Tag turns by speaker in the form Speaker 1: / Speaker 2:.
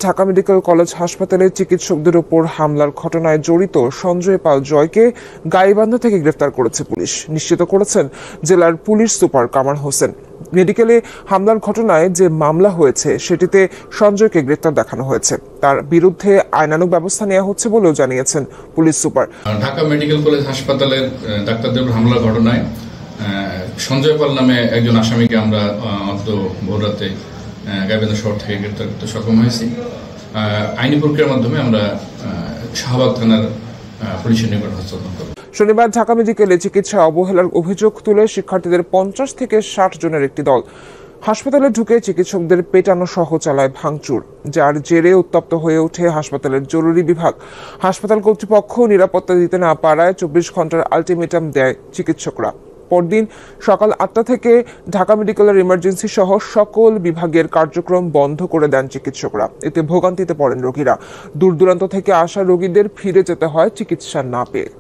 Speaker 1: Dhaka medical college হাসপাতালে চিকিৎসকদের উপর হামলার ঘটনায় জড়িত সঞ্জয় পাল জয়কে গাইবান্ধা থেকে গ্রেফতার করেছে পুলিশ, নিশ্চিত করেছেন জেলার পুলিশ সুপার কামার হোসেন। মেডিকেলে হামলার ঘটনায় যে মামলা হয়েছে সেটিতে সঞ্জয়কে গ্রেফতার দেখানো হয়েছে, তার বিরুদ্ধে আইনানুগ ব্যবস্থা নেওয়া হচ্ছে বলেও জানিয়েছেন police super.
Speaker 2: Dhaka medical college হাসপাতালের ডাক্তারদের হামলার ঘটনায় সঞ্জয় পাল নামে একজন আসামিকে আমরা অন্ত ভোররাতে গাইবান্ধা শহর থেকে গ্রেফতার করতে সক্ষম হয়েছি। আইনি প্রক্রিয়ার মাধ্যমে আমরা শাহবাগ থানার পুলিশের নিকট হস্তান্তর করব।
Speaker 1: শনিবার ঢাকা মেডিকেলে চিকিৎসা অবহেলার অভিযোগ তুলে শিক্ষার্থীদের 50 থেকে 60 জনের একটি দল হাসপাতালে ঢুকে চিকিৎসকদের পেটানো সহ চালায় ভাঙচুর, যার জেরে উত্তপ্ত হয়ে ওঠে হাসপাতালের জরুরি বিভাগ। হাসপাতাল কর্তৃপক্ষ নিরাপত্তা দিতে না পারায় 24 ঘন্টার আলটিমেটাম দেয় চিকিৎসকরা। পরদিন সকাল 8টা থেকে ঢাকা মেডিকেলের ইমার্জেন্সি সহ সকল বিভাগের কার্যক্রম বন্ধ করে দেন চিকিৎসকরা। এতে ভোগান্তিতে পড়েন রোগীরা। দূর দূরান্ত থেকে আসা রোগীদের ফিরে যেতে হয় চিকিৎসা না পেয়ে।